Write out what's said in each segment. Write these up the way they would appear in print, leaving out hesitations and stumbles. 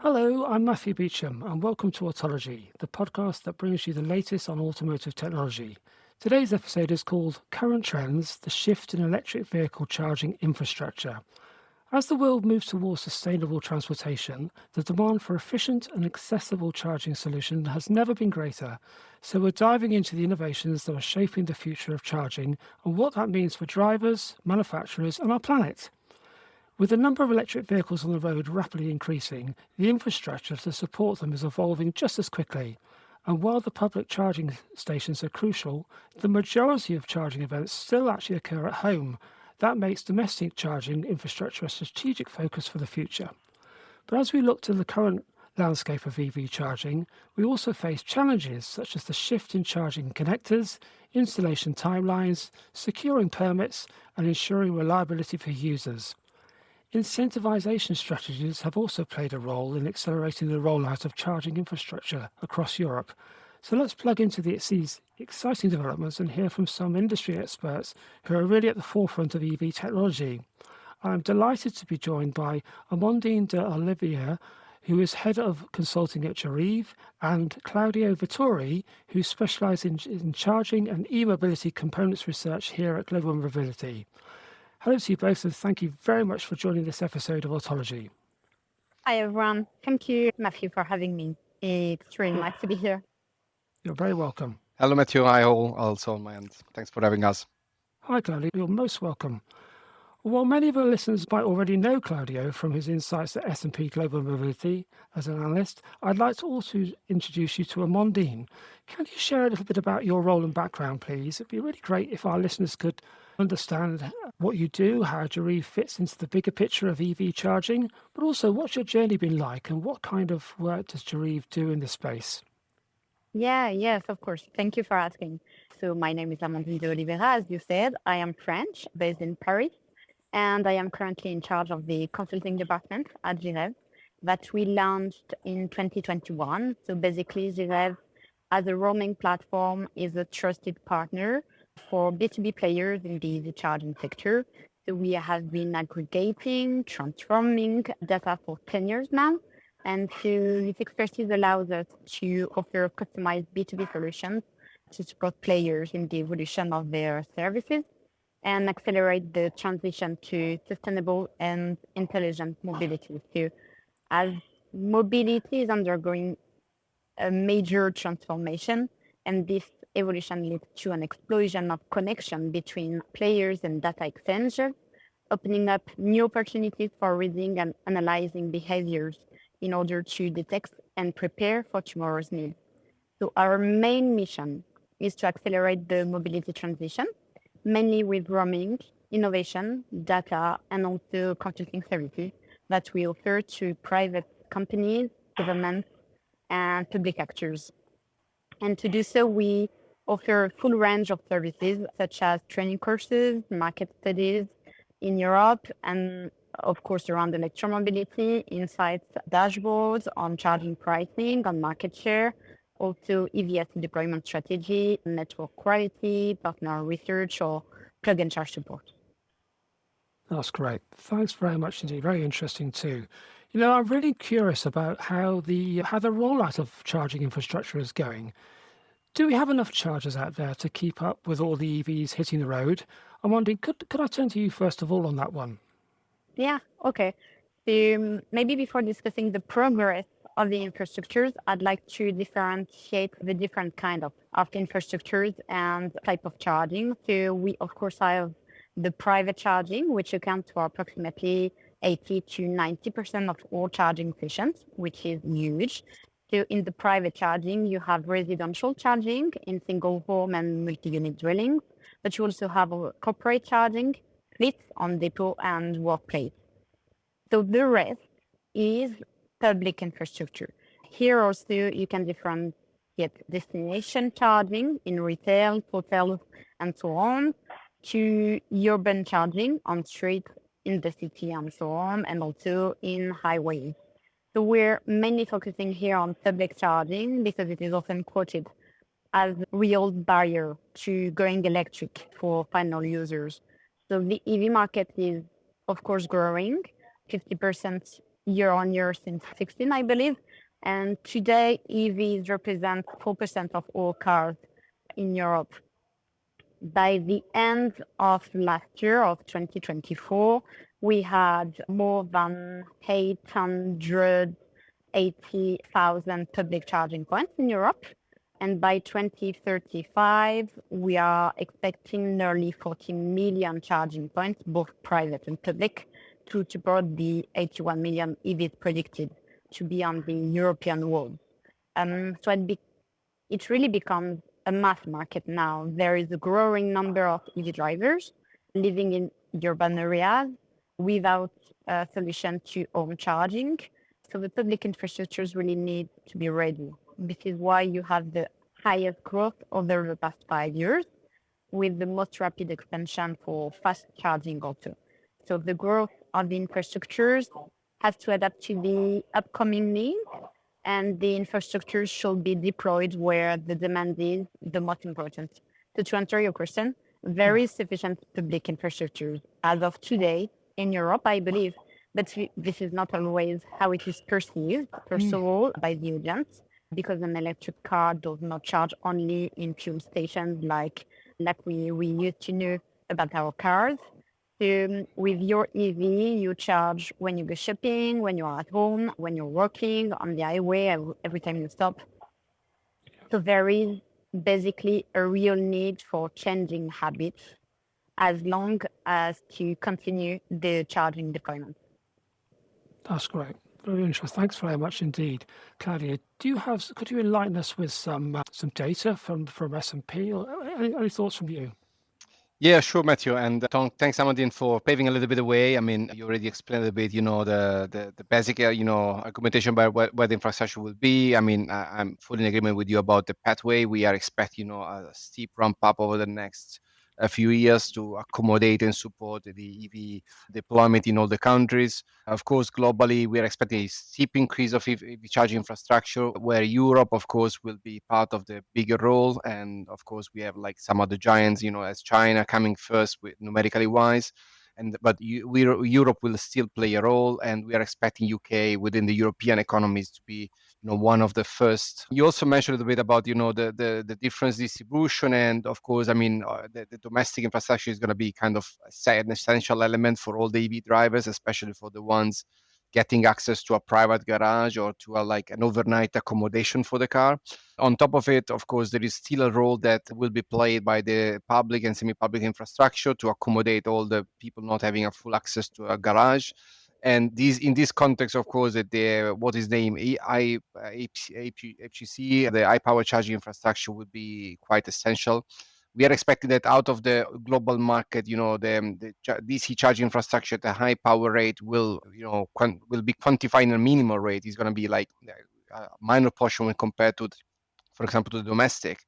Hello, I'm Matthew Beecham, and welcome to Autology, the podcast that brings you the latest on automotive technology. Today's episode is called Current Trends: The Shift in Electric Vehicle Charging Infrastructure. As the world moves towards sustainable transportation, the demand for efficient and accessible charging solutions has never been greater. So we're diving into the innovations that are shaping the future of charging and what that means for drivers, manufacturers, and our planet. With the number of electric vehicles on the road rapidly increasing, the infrastructure to support them is evolving just as quickly. And while the public charging stations are crucial, the majority of charging events still actually occur at home. That makes domestic charging infrastructure a strategic focus for the future. But as we look to the current landscape of EV charging, we also face challenges such as the shift in charging connectors, installation timelines, securing permits, and ensuring reliability for users. Incentivization strategies have also played a role in accelerating the rollout of charging infrastructure across Europe. So let's plug into these exciting developments and hear from some industry experts who are really at the forefront of EV technology. I'm delighted to be joined by Amandine de Olivier, who is head of consulting at Jarive, and Claudio Vittori, who specializes in charging and e-mobility components research here at Global Mobility. Hello to you both, and thank you very much for joining this episode of Autology. Hi, everyone. Thank you, Matthew, for having me. It's really nice to be here. You're very welcome. Hello, Matthew. Hi, all. Also on my end. Thanks for having us. Hi, Claudio. You're most welcome. While many of our listeners might already know Claudio from his insights at S&P Global Mobility as an analyst, I'd like to also introduce you to Amandine. Can you share a little bit about your role and background, please? It'd be really great if our listeners could understand what you do, how Jarive fits into the bigger picture of EV charging, but also what's your journey been like and what kind of work does Jarive do in this space? Yes, of course. Thank you for asking. So my name is Amandine de Oliveira, as you said. I am French, based in Paris, and I am currently in charge of the consulting department at Jarive that we launched in 2021. So basically, Jarive, as a roaming platform, is a trusted partner for B2B players in the EV charging sector. So we have been aggregating, transforming data for 10 years now. And so this expertise allows us to offer customized B2B solutions to support players in the evolution of their services and accelerate the transition to sustainable and intelligent mobility. So as mobility is undergoing a major transformation, and this evolution leads to an explosion of connection between players and data exchanges, opening up new opportunities for reading and analyzing behaviors in order to detect and prepare for tomorrow's needs. So our main mission is to accelerate the mobility transition, mainly with roaming, innovation, data, and also consulting services that we offer to private companies, governments, and public actors. And to do so, we offer a full range of services such as training courses, market studies in Europe, and of course around electromobility, insights dashboards on charging pricing, on market share, also EVS deployment strategy, network quality, partner research, or plug and charge support. That's great. Thanks very much indeed. Very interesting too. I'm really curious about how the rollout of charging infrastructure is going. Do we have enough chargers out there to keep up with all the EVs hitting the road? I'm wondering, could I turn to you first of all on that one? Yeah, okay. Maybe before discussing the progress of the infrastructures, I'd like to differentiate the different kind of infrastructures and type of charging. So we, of course, have the private charging, which accounts for approximately 80 to 90% of all charging stations, which is huge. So in the private charging, you have residential charging in single home and multi-unit dwellings, but you also have a corporate charging, fleets on depot and workplace. So the rest is public infrastructure. Here also you can differentiate destination charging in retail, hotels, and so on, to urban charging on street, in the city, and so on, and also in highways. So we're mainly focusing here on public charging because it is often quoted as a real barrier to going electric for final users. So the EV market is, of course, growing. 50% year on year since 16, I believe. And today, EVs represent 4% of all cars in Europe. By the end of last year, of 2024, we had more than 880,000 public charging points in Europe. And by 2035, we are expecting nearly 40 million charging points, both private and public, to support the 81 million EVs predicted to be on the European roads. So it really becomes a mass market now. There is a growing number of EV drivers living in urban areas without a solution to home charging. So the public infrastructures really need to be ready. This is why you have the highest growth over the past 5 years, with the most rapid expansion for fast charging also. So the growth of the infrastructures has to adapt to the upcoming needs, and the infrastructure should be deployed where the demand is the most important. So to answer your question, there is sufficient public infrastructure as of today in Europe, I believe, but this is not always how it is perceived, first of all, by the audience, because an electric car does not charge only in fuel stations like we used to know about our cars. With your EV, you charge when you go shopping, when you're at home, when you're working on the highway, every time you stop. So there is basically a real need for changing habits as long as to continue the charging deployment. That's great. Very interesting. Thanks very much indeed, Claudia. Could you enlighten us with some data from S&P, or any thoughts from you? Yeah, sure, Matthew. And thanks, Amandine, for paving a little bit of way. I mean, you already explained a bit, the basic, argumentation by where the infrastructure will be. I mean, I'm fully in agreement with you about the pathway. We are expecting, a steep ramp up over the next a few years to accommodate and support the EV deployment in all the countries. Of course, globally, we are expecting a steep increase of EV charging infrastructure, where Europe, of course, will be part of the bigger role. And of course, we have like some other giants, as China coming first with numerically wise. But Europe will still play a role, and we are expecting UK within the European economies to be, one of the first. You also mentioned a little bit about, the difference distribution, and of course, I mean, the domestic infrastructure is going to be kind of an essential element for all the EV drivers, especially for the ones getting access to a private garage or to like an overnight accommodation for the car. On top of it, of course, there is still a role that will be played by the public and semi-public infrastructure to accommodate all the people not having a full access to a garage. And in this context, of course, what is named HGC, the high power charging infrastructure, would be quite essential. We are expecting that out of the global market, the DC charging infrastructure at a high power rate will be quantified in a minimal rate. It's going to be like a minor portion when compared to, for example, to the domestic,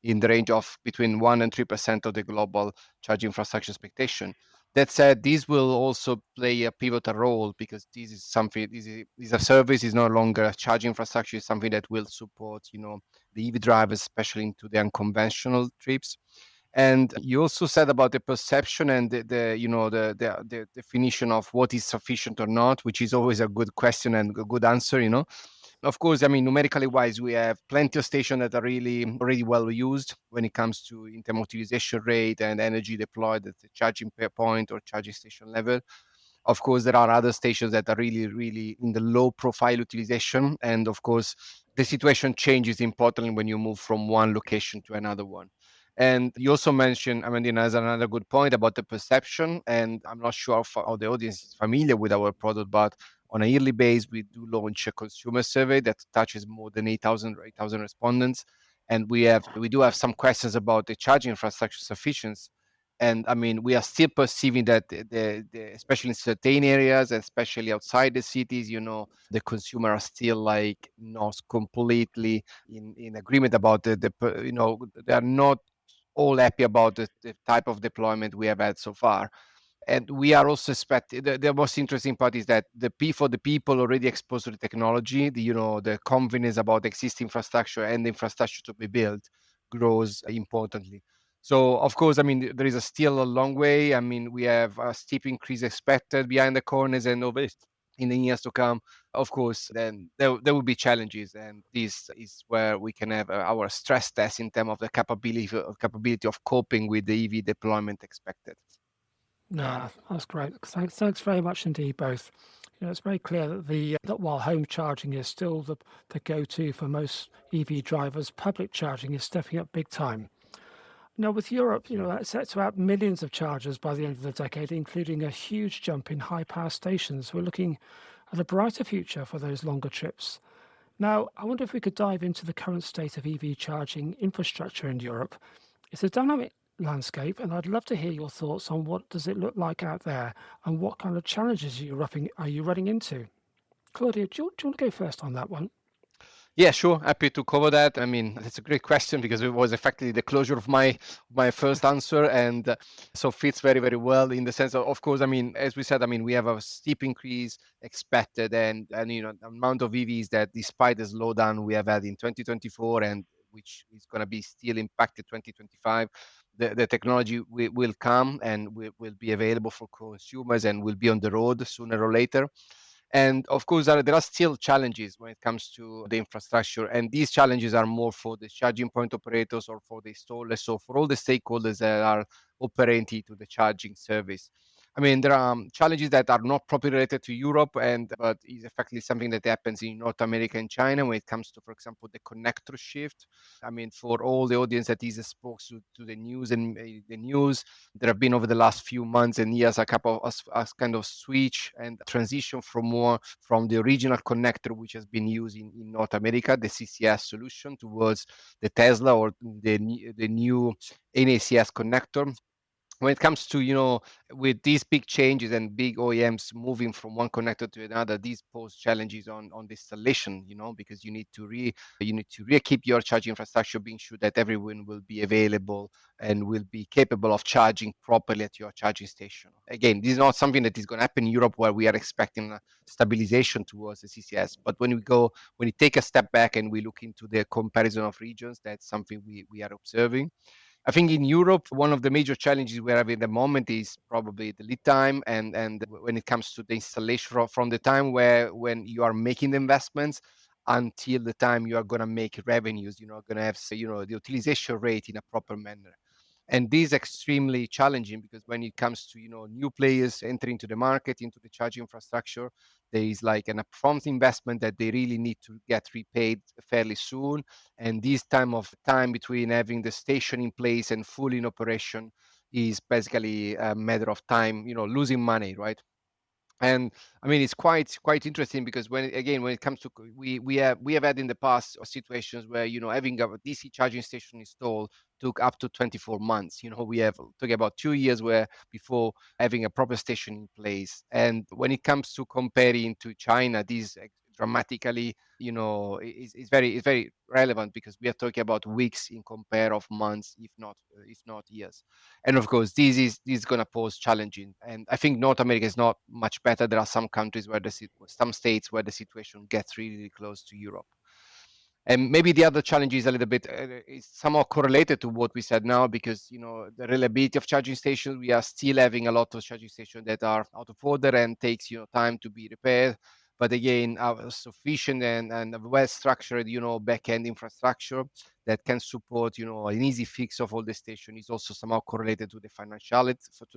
in the range of between 1% and 3% of the global charging infrastructure expectation. That said, this will also play a pivotal role, because this is something, this is a service, is no longer a charging infrastructure, is something that will support, the EV drivers, especially into the unconventional trips. And you also said about the perception and the definition of what is sufficient or not, which is always a good question and a good answer. Of course, I mean, numerically wise, we have plenty of stations that are really already well used when it comes to in terms of utilization rate and energy deployed at the charging per point or charging station level. Of course, there are other stations that are really, really in the low profile utilization. And of course, the situation changes importantly when you move from one location to another one. And you also mentioned, I mean, as another good point about the perception. And I'm not sure how the audience is familiar with our product, but on a yearly basis, we do launch a consumer survey that touches more than 8,000 respondents. And we do have some questions about the charging infrastructure sufficiency. And I mean, we are still perceiving that especially in certain areas, especially outside the cities, the consumer are still like not completely in agreement about they are not all happy about the type of deployment we have had so far. And we are also expecting the most interesting part is that for the people already exposed to the technology, the confidence about existing infrastructure and the infrastructure to be built grows importantly. So of course, I mean, there is still a long way. I mean, we have a steep increase expected behind the corners, and in the years to come. Of course, then there will be challenges, and this is where we can have our stress test in terms of the capability of coping with the EV deployment expected. No, that's great. Thanks very much indeed, both. It's very clear that that while home charging is still the go-to for most EV drivers, public charging is stepping up big time. Now, with Europe, that's set to add millions of chargers by the end of the decade, including a huge jump in high-power stations. We're looking at a brighter future for those longer trips. Now, I wonder if we could dive into the current state of EV charging infrastructure in Europe. It's a dynamic landscape, and I'd love to hear your thoughts on what does it look like out there and what kind of challenges are you running into. Claudia, do you want to go first on that one? Yeah, sure. Happy to cover that. I mean, that's a great question because it was effectively the closure of my first answer, and so fits very very well in the sense of course, I mean, as we said, I mean, we have a steep increase expected, and the amount of EVs that, despite the slowdown we have had in 2024, and which is going to be still impacted 2025, the technology will come and will be available for consumers and will be on the road sooner or later. And of course, there are still challenges when it comes to the infrastructure. And these challenges are more for the charging point operators or for the installers. So for all the stakeholders that are operating to the charging service. I mean, there are challenges that are not properly related to Europe, but is effectively something that happens in North America and China when it comes to, for example, the connector shift. I mean, for all the audience that is exposed to the news and the news, there have been over the last few months and years a couple of kind of switch and transition from the original connector which has been used in North America, the CCS solution, towards the Tesla or the new NACS connector. When it comes to, with these big changes and big OEMs moving from one connector to another, these pose challenges on the installation, because you need to keep your charging infrastructure, being sure that everyone will be available and will be capable of charging properly at your charging station. Again, this is not something that is going to happen in Europe, where we are expecting a stabilization towards the CCS. But when we take a step back and we look into the comparison of regions, that's something we are observing. I think in Europe, one of the major challenges we're having at the moment is probably the lead time, and when it comes to the installation, from the time when you are making the investments until the time you are going to make revenues, going to have, the utilization rate in a proper manner. And this is extremely challenging because when it comes to, new players entering into the market, into the charging infrastructure, there is like an upfront investment that they really need to get repaid fairly soon. And this time between having the station in place and fully in operation is basically a matter of time, losing money, right? And I mean, it's quite interesting because when it comes to, we have had in the past situations where, having a DC charging station installed took up to 24 months. We have talking about 2 years where before having a proper station in place. And when it comes to comparing to China, this dramatically, is very relevant because we are talking about weeks in compare of months, if not years. And of course, this is going to pose challenging. And I think North America is not much better. There are some countries some states where the situation gets really, really close to Europe. And maybe the other challenge is a little bit is somehow correlated to what we said now, because the reliability of charging stations, we are still having a lot of charging stations that are out of order and takes time to be repaired. But again, our sufficient and well structured back end infrastructure that can support an easy fix of all the station is also somehow correlated to the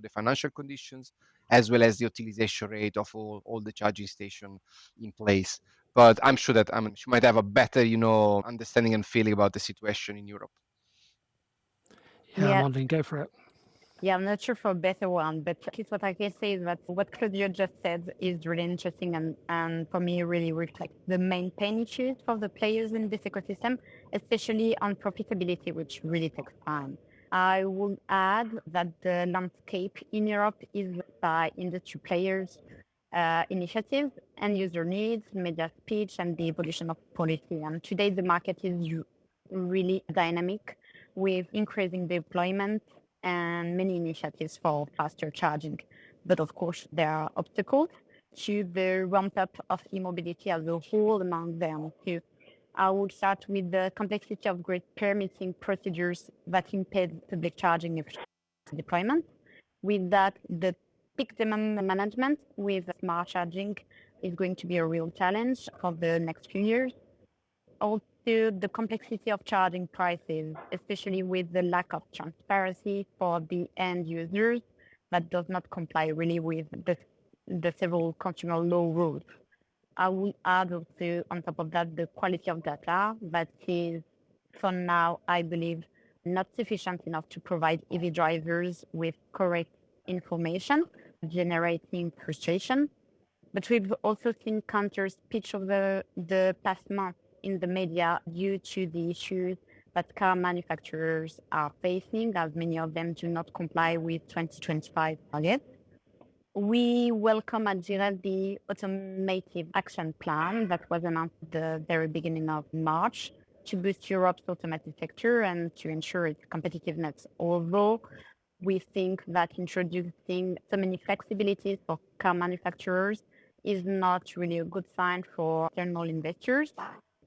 financial conditions, as well as the utilization rate of all the charging station in place. But I'm sure that she might have a better, understanding and feeling about the situation in Europe. Yeah, I'm Yeah, wondering, go for it. yeah, I'm not sure for a better one, but at least what I can say is that what Claudio just said is really interesting, and for me really reflects the main pain issues for the players in this ecosystem, especially on profitability, which really takes time. I would add that the landscape in Europe is by industry players, initiatives, and user needs, media speech, and the evolution of policy. And today the market is really dynamic with increasing deployment and many initiatives for faster charging. But of course, there are obstacles to the ramp up of e-mobility as a whole among them. So I would start with the complexity of grid permitting procedures that impede public charging deployment. With that, the peak demand management with smart charging is going to be a real challenge for the next few years. Also, the complexity of charging prices, especially with the lack of transparency for the end users that does not comply really with the several consumer law rules. I will add also on top of that the quality of data that is, for now, I believe, not sufficient enough to provide EV drivers with correct information, generating frustration. But we've also seen counter speech over the past month in the media due to the issues that car manufacturers are facing, as many of them do not comply with 2025 targets. We welcome at Gira the automotive action plan that was announced at the very beginning of March to boost Europe's automotive sector and to ensure its competitiveness. Although we think that introducing so many flexibilities for car manufacturers is not really a good sign for external investors.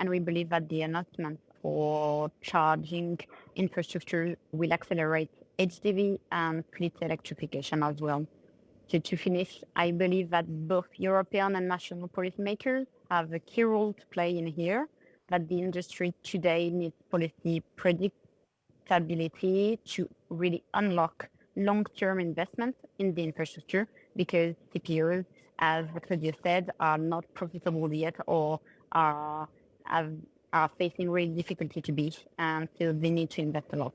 And we believe that the announcement for charging infrastructure will accelerate HDV and fleet electrification as well. To finish, I believe that both European and national policymakers have a key role to play in here, that the industry today needs policy predictability to really unlock long-term investment in the infrastructure because CPOs, as Claudia said, are not profitable yet or are, have, are facing real difficulty to be, and so they need to invest a lot.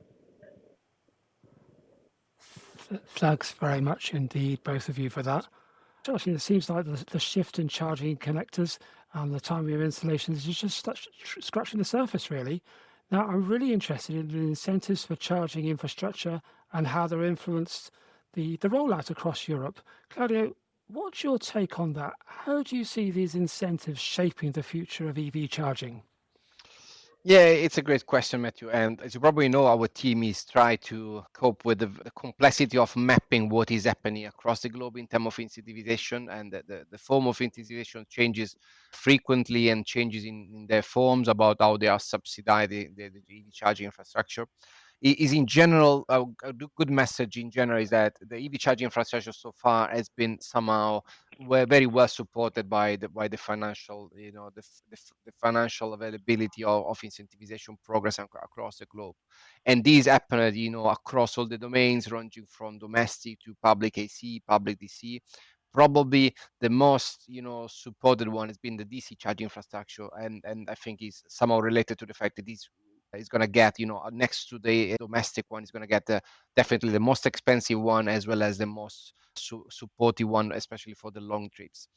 Thanks very much indeed, both of you, for that. Actually, it seems like the shift in charging connectors and the timing of installations is just scratching the surface, really. Now, I'm really interested in the incentives for charging infrastructure and how they're influenced the rollout across Europe. Claudio, what's your take on that? How do you see these incentives shaping the future of EV charging? Yeah, it's a great question, Matthew. And as you probably know, our team is trying to cope with the complexity of mapping what is happening across the globe in terms of incentivization, and the form of incentivization changes frequently and changes in their forms about how they are subsidizing the EV charging infrastructure. Is in general good message in general is that the EV charging infrastructure so far has been somehow were very well supported by the financial, the financial availability of incentivization progress across the globe, and these happened, across all the domains, ranging from domestic to public AC, public DC. Probably the most, supported one has been the DC charging infrastructure, and I think is somehow related to the fact that this is going to get, next to the domestic one, is going to get definitely the most expensive one as well as the most supportive one, especially for the long trips.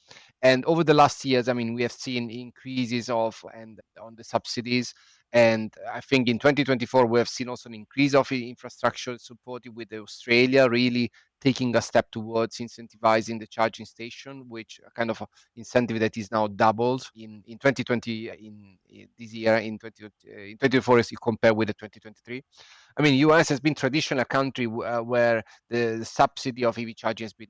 And over the last years, I mean, we have seen increases of and on the subsidies. And I think in 2024, we have seen also an increase of infrastructure supported with Australia really taking a step towards incentivizing the charging station, which kind of incentive that is now doubled in 2020 in this year in 2024 as you compare with the 2023. I mean, US has been traditional country where the subsidy of EV charging has been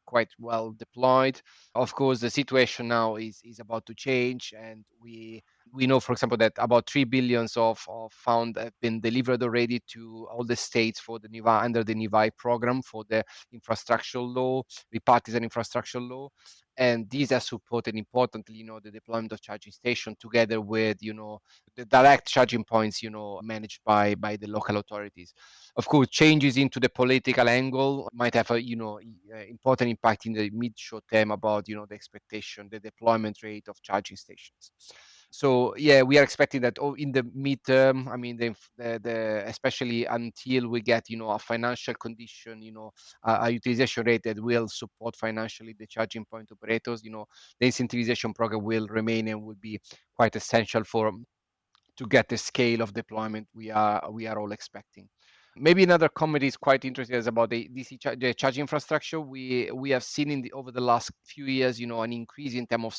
quite well deployed. Of course, the situation now is about to change, and we know, for example, that about 3 billions of fund have been delivered already to all the states for the NIVA under the NIVI program for the infrastructural law, bipartisan infrastructure law, and these are supported importantly, the deployment of charging station together with, the direct charging points, managed by the local authorities. Of course, changes into the political angle might have a, important impact in the mid short term about, the expectation, the deployment rate of charging stations. So yeah, we are expecting that in the midterm. I mean, the especially until we get, a financial condition, a utilization rate that will support financially the charging point operators. The incentivization program will remain and will be quite essential for to get the scale of deployment we are all expecting. Maybe another comment is quite interesting is about the the charging infrastructure. We have seen over the last few years, an increase in terms of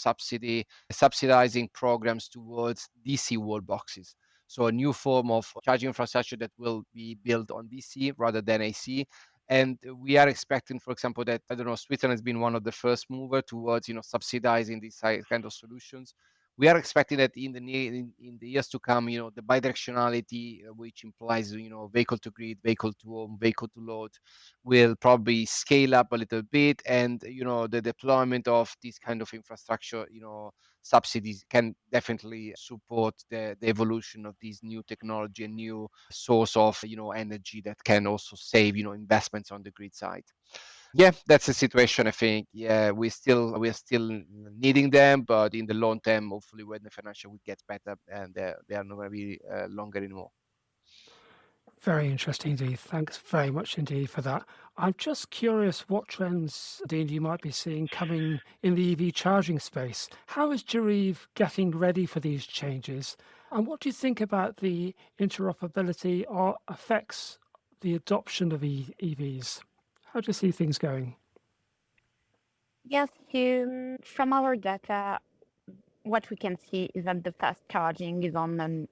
subsidizing programs towards DC wall boxes. So a new form of charging infrastructure that will be built on DC rather than AC. And we are expecting, for example, that I don't know, Switzerland has been one of the first mover towards, subsidizing these kind of solutions. We are expecting that in the years to come, the bidirectionality, which implies, vehicle to grid, vehicle to home, vehicle to load, will probably scale up a little bit, and the deployment of this kind of infrastructure, subsidies can definitely support the evolution of these new technology and new source of energy that can also save investments on the grid side. Yeah, that's the situation. I think, yeah, we're still needing them, but in the long term, hopefully when the financial will get better, and they are not going to be longer anymore. Very interesting indeed. Thanks very much indeed for that. I'm just curious what trends, Dean, you might be seeing coming in the EV charging space. How is Derive getting ready for these changes? And what do you think about the interoperability or affects the adoption of EVs? How do you see things going? Yes, from our data, what we can see is that the fast charging is on an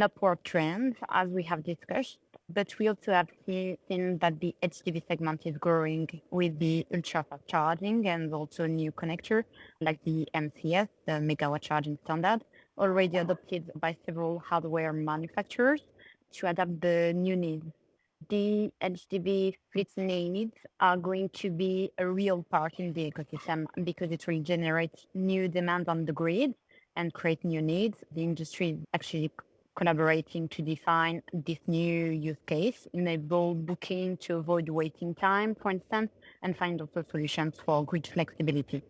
upward trend, as we have discussed. But we also have seen that the HDV segment is growing with the ultra fast charging and also new connector like the MCS, the megawatt charging standard, already adopted by several hardware manufacturers to adapt the new needs. The HDB fleet needs are going to be a real part in the ecosystem because it will generate new demand on the grid and create new needs. The industry is actually collaborating to define this new use case, enable booking to avoid waiting time, for instance, and find also solutions for grid flexibility.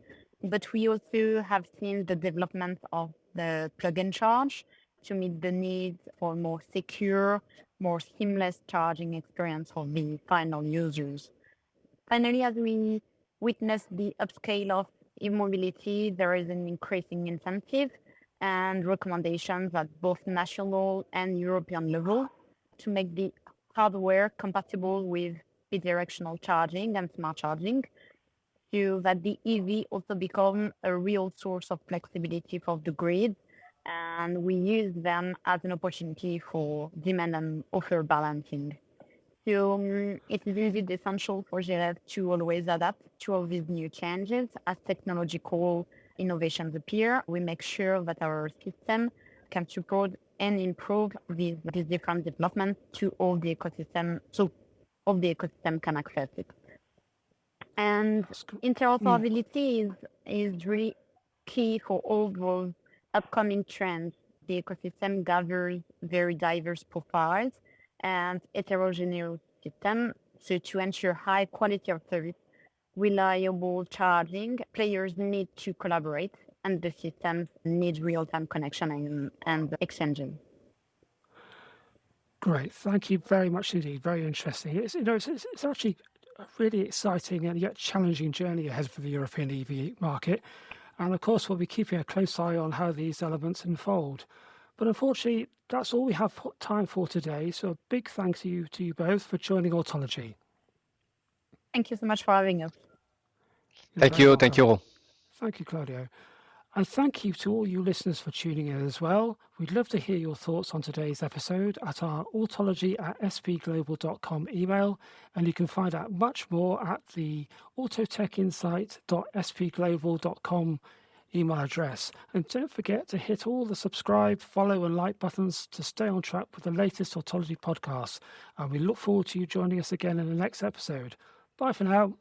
But we also have seen the development of the plug-in charge to meet the needs for more secure, more seamless charging experience for the final users. Finally, as we witness the upscale of e-mobility, there is an increasing incentive and recommendations at both national and European level to make the hardware compatible with bidirectional charging and smart charging, so that the EV also become a real source of flexibility for the grid, and we use them as an opportunity for demand and offer balancing. So it is indeed essential for GLF to always adapt to all these new changes as technological innovations appear. We make sure that our system can support and improve these different developments to all the ecosystem, so all the ecosystem can access it. And interoperability is really key for all those upcoming trends. The ecosystem gathers very diverse profiles and heterogeneous system. So to ensure high quality of service, reliable charging, players need to collaborate and the systems need real-time connection and exchanging. Great. Thank you very much indeed. Very interesting. It's actually a really exciting and yet challenging journey ahead for the European EV market. And of course, we'll be keeping a close eye on how these elements unfold. But unfortunately, that's all we have time for today. So a big thanks to you both for joining Autology. Thank you so much for having us. You're very welcome. Thank you. Thank you, Claudio. And thank you to all you listeners for tuning in as well. We'd love to hear your thoughts on today's episode at our autology@spglobal.com email. And you can find out much more at the autotechinsight.spglobal.com email address. And don't forget to hit all the subscribe, follow and like buttons to stay on track with the latest Autology podcasts. And we look forward to you joining us again in the next episode. Bye for now.